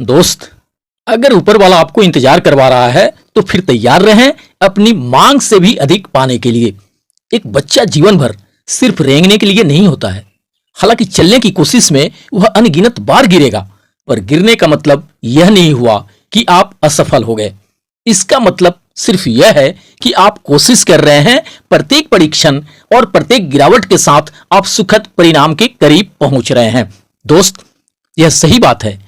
दोस्त, अगर ऊपर वाला आपको इंतजार करवा रहा है तो फिर तैयार रहें अपनी मांग से भी अधिक पाने के लिए। एक बच्चा जीवन भर सिर्फ रेंगने के लिए नहीं होता है। हालांकि चलने की कोशिश में वह अनगिनत बार गिरेगा, पर गिरने का मतलब यह नहीं हुआ कि आप असफल हो गए। इसका मतलब सिर्फ यह है कि आप कोशिश कर रहे हैं। प्रत्येक परीक्षण और प्रत्येक गिरावट के साथ आप सुखद परिणाम के करीब पहुंच रहे हैं। दोस्त, यह सही बात है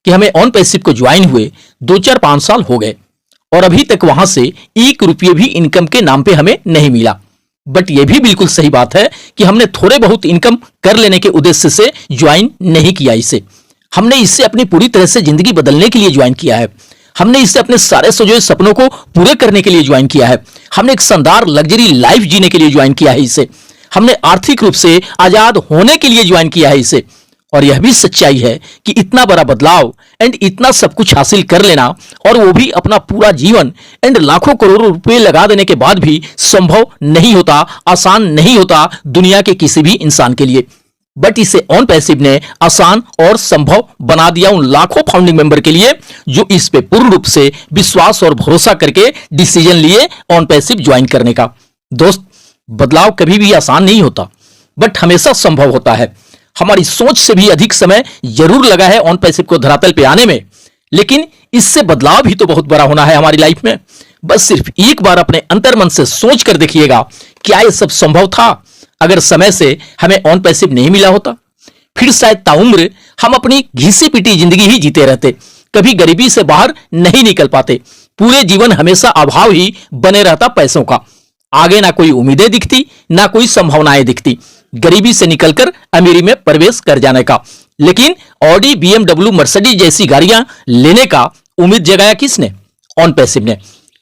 कि हमें ऑन पैसिव को ज्वाइन हुए 2-4-5 साल हो गए और अभी तक वहां से 1 रुपये भी इनकम के नाम पे हमें नहीं मिला। बट यह भी बिल्कुल सही बात है कि हमने थोड़े बहुत इनकम कर लेने के उद्देश्य से ज्वाइन नहीं किया इसे। हमने इससे अपनी पूरी तरह से जिंदगी बदलने के लिए ज्वाइन किया है। हमने इससे अपने सारे सोचे सपनों को पूरे करने के लिए ज्वाइन किया है। हमने एक शानदार लग्जरी लाइफ जीने के लिए ज्वाइन किया है इसे। हमने आर्थिक रूप से आजाद होने के लिए ज्वाइन किया है इसे। और यह भी सच्चाई है कि इतना बड़ा बदलाव एंड इतना सब कुछ हासिल कर लेना, और वो भी अपना पूरा जीवन एंड लाखों करोड़ों रुपए लगा देने के बाद भी संभव नहीं होता, आसान नहीं होता दुनिया के किसी भी इंसान के लिए। बट इसे ऑन पैसिव ने आसान और संभव बना दिया उन लाखों फाउंडिंग मेंबर के लिए जो इस पे पूर्ण रूप से विश्वास और भरोसा करके डिसीजन लिए ऑन पैसिव ज्वाइन करने का। दोस्त, बदलाव कभी भी आसान नहीं होता, बट हमेशा संभव होता है। हमारी सोच से भी अधिक समय जरूर लगा है ऑन पैसिव को धरातल पे आने में, लेकिन इससे बदलाव भी तो बहुत बड़ा होना है हमारी लाइफ में। बस सिर्फ एक बार अपने अंतर्मन से सोच कर देखिएगा, क्या यह सब संभव था अगर समय से हमें ऑन पैसिव नहीं मिला होता? फिर शायद ताउम्र हम अपनी घिसी पिटी जिंदगी ही जीते रहते, कभी गरीबी से बाहर नहीं निकल पाते। पूरे जीवन हमेशा अभाव ही बने रहता पैसों का। आगे ना कोई उम्मीदें दिखती, ना कोई संभावनाएं दिखती, गरीबी से निकलकर अमीरी में प्रवेश कर जाने का। लेकिन ऑडी, BMW, मर्सिडीज जैसी गाड़ियां लेने का उम्मीद जगाया किसने? ऑन पैसिव ने।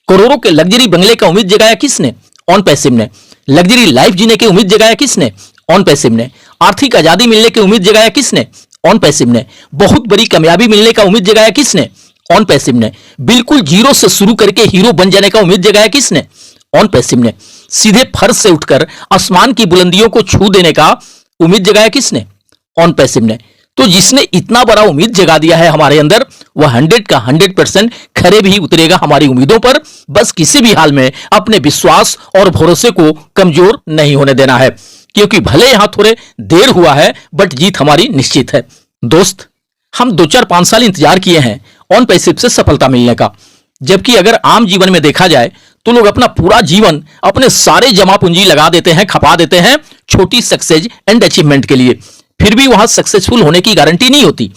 करोड़ों के लग्जरी बंगले का उम्मीद जगाया किसने? ऑन पैसिव ने। लग्जरी लाइफ जीने की उम्मीद जगाया किसने? ऑन पैसिव ने। आर्थिक आजादी मिलने की उम्मीद जगाया किसने? ऑन पैसिव ने। बहुत बड़ी कामयाबी मिलने का उम्मीद जगाया किसने? ऑन पैसिव ने। बिल्कुल जीरो से शुरू करके हीरो बन जाने का उम्मीद जगाया किसने? ऑन पैसिव ने। सीधे फर्श से उठकर आसमान की बुलंदियों को छू देने का उम्मीद जगाया किसने? ऑन पैसिव ने। तो जिसने इतना बड़ा उम्मीद जगा दिया है हमारे अंदर, वह 100 का 100% खरे भी उतरेगा हमारी उम्मीदों पर। बस किसी भी हाल में अपने विश्वास और भरोसे को कमजोर नहीं होने देना है, क्योंकि भले यहां थोड़े देर हुआ है बट जीत हमारी निश्चित है। दोस्त, हम 2-4-5 साल इंतजार किए हैं ऑन पैसिव से सफलता मिलने का, जबकि अगर आम जीवन में देखा जाए तो लोग अपना पूरा जीवन अपने सारे जमा पूंजी लगा देते हैं, खपा देते हैं छोटी सक्सेस एंड अचीवमेंट के लिए। फिर भी वहां सक्सेसफुल होने की गारंटी नहीं होती।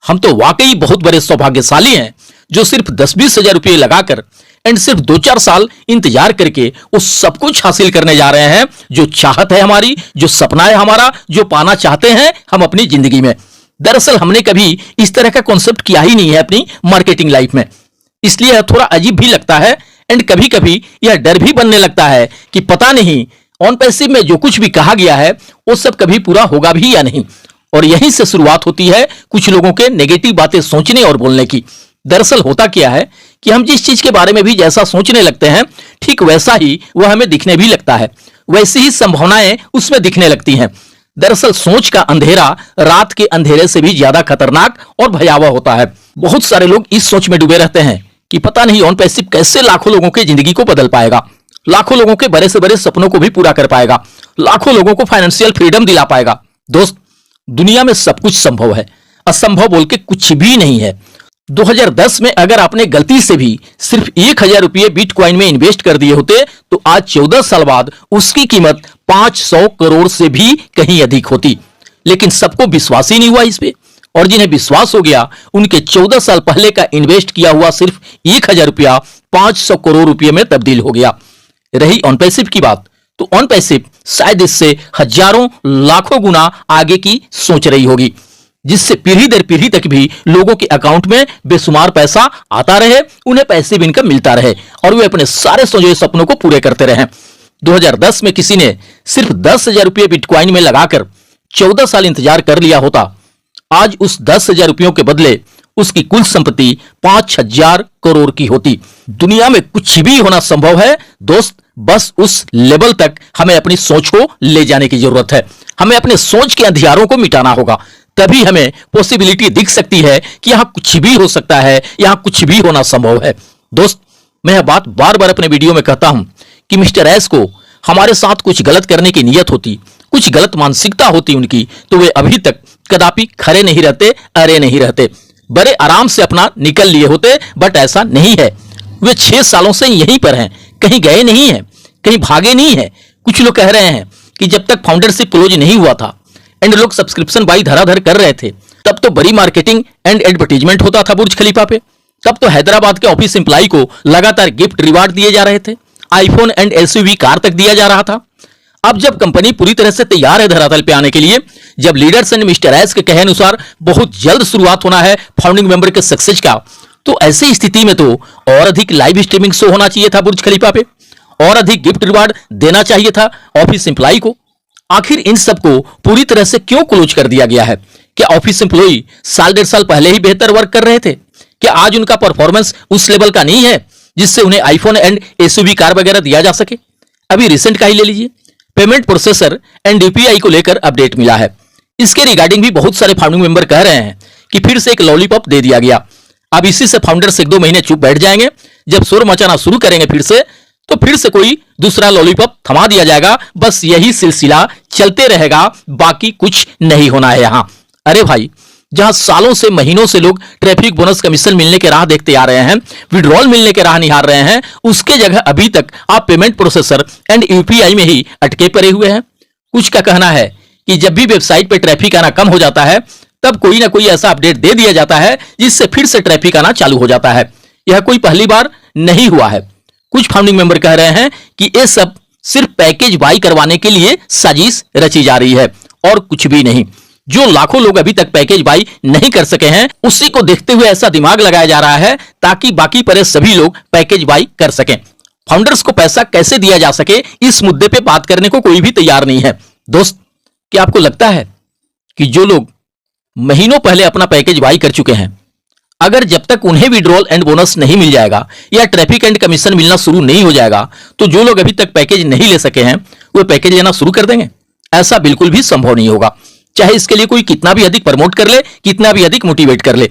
हम तो वाकई बहुत बड़े सौभाग्यशाली हैं जो सिर्फ 10-20 हजार रुपये लगाकर एंड सिर्फ 2-4 साल इंतजार करके वो सब कुछ हासिल करने जा रहे हैं जो चाहत है हमारी, जो सपना है हमारा, जो पाना चाहते हैं हम अपनी जिंदगी में। दरअसल हमने कभी इस तरह का कॉन्सेप्ट किया ही नहीं है अपनी मार्केटिंग लाइफ में, इसलिए थोड़ा अजीब भी लगता है एंड कभी कभी यह डर भी बनने लगता है कि पता नहीं ऑन पैसिव में जो कुछ भी कहा गया है वो सब कभी पूरा होगा भी या नहीं। और यहीं से शुरुआत होती है कुछ लोगों के नेगेटिव बातें सोचने और बोलने की। दरअसल होता क्या है कि हम जिस चीज के बारे में भी जैसा सोचने लगते हैं, ठीक वैसा ही वह हमें दिखने भी लगता है, वैसी ही संभावनाएं उसमें दिखने लगती हैं। दरअसल सोच का अंधेरा रात के अंधेरे से भी ज्यादा खतरनाक और भयावह होता है। बहुत सारे लोग इस सोच में डूबे रहते हैं कि पता नहीं ऑन पैसिव कैसे लाखों लोगों की जिंदगी को बदल पाएगा, लाखों लोगों के बड़े से बड़े सपनों को भी पूरा कर पाएगा, लाखों लोगों को फाइनेंशियल फ्रीडम दिला पाएगा। दोस्त, दुनिया में सब कुछ संभव है, असंभव बोल के कुछ भी नहीं है। 2010 में अगर आपने गलती से भी सिर्फ 1000 रुपये बिटकॉइन में इन्वेस्ट कर दिए होते तो आज 14 साल बाद उसकी कीमत 500 करोड़ से भी कहीं अधिक होती। लेकिन सबको विश्वास ही नहीं हुआ इस पे, और जिन्हें विश्वास हो गया उनके 14 साल पहले का इन्वेस्ट किया हुआ सिर्फ 1000 रुपया 500 करोड़ रुपये में तब्दील हो गया। रही ऑन पैसिव की बात, तो ऑन पैसिव शायद इससे हजारों लाखों गुना आगे की सोच रही होगी, जिससे पीढ़ी दर पीढ़ी तक भी लोगों के अकाउंट में बेशुमार पैसा आता रहे, उन्हें पैसिव इनकम मिलता रहे और वे अपने सारे सोचे सपनों को पूरे करते रहे। 2010 में किसी ने सिर्फ 10,000 रुपये बिटकॉइन में लगाकर 14 साल इंतजार कर लिया होता, आज उस 10,000 रुपयों के बदले उसकी कुल संपत्ति 5,000 करोड़ की होती। दुनिया में कुछ भी होना संभव है दोस्त, बस उस लेवल तक हमें अपनी सोच को ले जाने की जरूरत है। हमें अपने सोच के अंधियारों को मिटाना होगा, तभी हमें पॉसिबिलिटी दिख सकती है कि यहां कुछ भी हो सकता है, यहां कुछ भी होना संभव है। दोस्त, मैं यह बात बार बार अपने वीडियो में कहता हूं कि मिस्टर एस को हमारे साथ कुछ गलत करने की नीयत होती, कुछ गलत मानसिकता होती उनकी, तो वे अभी तक कदापि खड़े नहीं रहते, अरे नहीं रहते, बड़े आराम से अपना निकल लिए होते। बट ऐसा नहीं है। वे 6 सालों से यहीं पर हैं, कहीं गए नहीं हैं, कहीं भागे नहीं हैं। कुछ लोग कह रहे हैं कि जब तक फाउंडरशिप क्लोज नहीं हुआ था एंड लोग सब्सक्रिप्शन बाई धराधर कर रहे थे, तब तो बड़ी मार्केटिंग एंड एडवर्टीजमेंट होता था बुर्ज खलीफा पे। तब तो हैदराबाद के ऑफिस एम्प्लॉय को लगातार गिफ्ट रिवार्ड दिए जा रहे थे, आईफोन एंड एसयूवी कार तक दिया जा रहा था। अब जब कंपनी पूरी तरह से तैयार है धरातल पे आने के लिए, जब लीडर्स एंड मिस्टर एस के कहे अनुसार बहुत जल्द शुरुआत होना है फाउंडिंग मेंबर के सक्सेस का, तो ऐसी स्थिति में तो और अधिक लाइव स्ट्रीमिंग शो होना चाहिए था बुर्ज खलीफा पे, और अधिक गिफ्ट रिवार्ड देना चाहिए था ऑफिस एम्प्लॉय को। आखिर इन सबको पूरी तरह से क्यों क्लोज कर दिया गया है? क्या ऑफिस एम्प्लॉय साल 1.5 साल पहले ही बेहतर वर्क कर रहे थे? क्या आज उनका परफॉर्मेंस उस लेवल का नहीं है जिससे उन्हें आईफोन एंड एसयूवी कार वगैरह दिया जा सके? अभी रिसेंट का ही ले लीजिए, पेमेंट प्रोसेसर एंड डीपीआई को लेकर अपडेट मिला है। इसके रिगार्डिंग भी बहुत सारे फाउंडिंग मेंबर कह रहे हैं कि फिर से एक लॉलीपॉप दे दिया गया। अब इसी से फाउंडर्स 1-2 महीने चुप बैठ जाएंगे, जब शोर मचाना शुरू करेंगे तो फिर से कोई दूसरा लॉलीपॉप थमा दिया जाएगा। बस यही सिलसिला चलते रहेगा, बाकी कुछ नहीं होना है यहां। अरे भाई, जहां सालों से महीनों से लोग ट्रैफिक बोनस कमीशन मिलने के राह देखते आ रहे हैं, विड्रॉल मिलने के राह निहार रहे हैं, उसके जगह अभी तक आप पेमेंट प्रोसेसर एंड यूपीआई में ही अटके पड़े हुए हैं। कुछ का कहना है कि जब भी वेबसाइट पे ट्रैफिक आना कम हो जाता है, तब कोई ना कोई ऐसा अपडेट दे दिया जाता है जिससे फिर से ट्रैफिक आना चालू हो जाता है। यह कोई पहली बार नहीं हुआ है। कुछ फाउंडिंग मेंबर कह रहे हैं कि ये सब सिर्फ पैकेज बाई करवाने के लिए साजिश रची जा रही है और कुछ भी नहीं। जो लाखों लोग अभी तक पैकेज बाई नहीं कर सके हैं, उसी को देखते हुए ऐसा दिमाग लगाया जा रहा है ताकि बाकी परे सभी लोग पैकेज बाई कर सकें। फाउंडर्स को पैसा कैसे दिया जा सके, इस मुद्दे पे बात करने को कोई भी तैयार नहीं है। दोस्त, क्या आपको लगता है कि जो लोग महीनों पहले अपना पैकेज बाई कर चुके हैं, अगर जब तक उन्हें विड्रॉल एंड बोनस नहीं मिल जाएगा या ट्रैफिक एंड कमीशन मिलना शुरू नहीं हो जाएगा, तो जो लोग अभी तक पैकेज नहीं ले सके हैं वो पैकेज लेना शुरू कर देंगे? ऐसा बिल्कुल भी संभव नहीं होगा, चाहे इसके लिए कोई कितना भी अधिक प्रमोट कर ले, कितना भी अधिक मोटिवेट कर ले।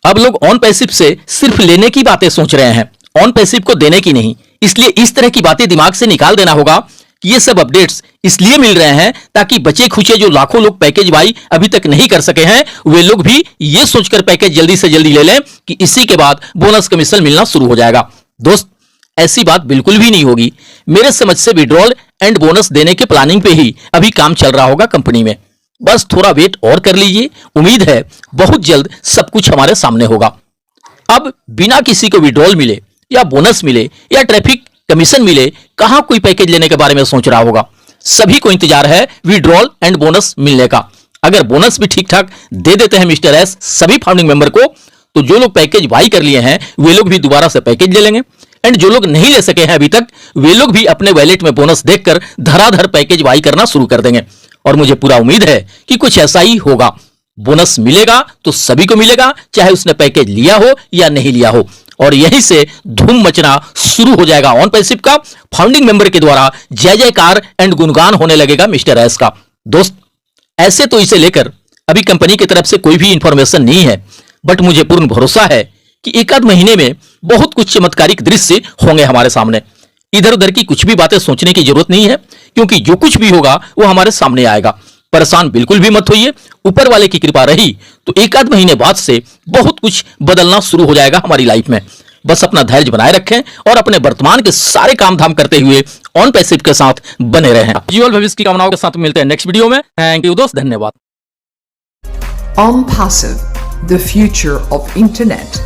अब लोग ऑन पैसिव से सिर्फ लेने की बातें सोच रहे हैं, ऑन पैसिव को देने की नहीं। इसलिए इस तरह की बातें दिमाग से निकाल देना होगा कि ये सब अपडेट्स इसलिए मिल रहे हैं ताकि बचे खुचे जो लाखों लोग पैकेज बाई अभी तक नहीं कर सके हैं, वे लोग भी ये सोचकर पैकेज जल्दी से जल्दी ले लें कि इसी के बाद बोनस कमीशन मिलना शुरू हो जाएगा। दोस्त, ऐसी बात बिल्कुल भी नहीं होगी। मेरे समझ से विड्रॉल एंड बोनस देने के प्लानिंग पे ही अभी काम चल रहा होगा कंपनी में। बस थोड़ा वेट और कर लीजिए, उम्मीद है बहुत जल्द सब कुछ हमारे सामने होगा। अब बिना किसी को विड्रॉल मिले या बोनस मिले या ट्रैफिक कमीशन मिले, कहां कोई पैकेज लेने के बारे में सोच रहा होगा। सभी को इंतजार है विड्रॉल एंड बोनस मिलने का। अगर बोनस भी ठीक ठाक दे देते हैं मिस्टर एस सभी फाउंडिंग मेंबर को, तो जो लोग पैकेज बाई कर लिए हैं वे लोग भी दोबारा से पैकेज ले लेंगे, एंड जो लोग नहीं ले सके हैं अभी तक, वे लोग भी अपने वैलेट में बोनस देखकर धराधर पैकेज बाई करना शुरू कर देंगे। और मुझे पूरा उम्मीद है कि कुछ ऐसा ही होगा। बोनस मिलेगा तो सभी को मिलेगा, चाहे उसने पैकेज लिया हो या नहीं लिया हो, और यहीं से धूम मचना शुरू हो जाएगा ऑन पैसिव का। फाउंडिंग मेंबर के द्वारा जय जयकार एंड गुणगान होने लगेगा मिस्टर एस का। दोस्त, ऐसे तो इसे लेकर अभी कंपनी की तरफ से कोई भी इंफॉर्मेशन नहीं है, बट मुझे पूर्ण भरोसा है कि एक आध महीने में बहुत कुछ चमत्कारिक दृश्य होंगे हमारे सामने। इधर उधर की कुछ भी बातें सोचने की जरूरत नहीं है, क्योंकि जो कुछ भी होगा वो हमारे सामने आएगा। परेशान बिल्कुल भी मत होइए, ऊपर वाले की कृपा रही तो एक आध महीने बाद से बहुत कुछ बदलना शुरू हो जाएगा हमारी लाइफ में। बस अपना धैर्य बनाए रखें और अपने वर्तमान के सारे काम धाम करते हुए ऑन पैसिव के साथ बने रहें। जीवन भविष्य की कामनाओं के साथ मिलते हैं नेक्स्ट वीडियो में। थैंक यू दोस्त, धन्यवाद। On Passive, the future of internet.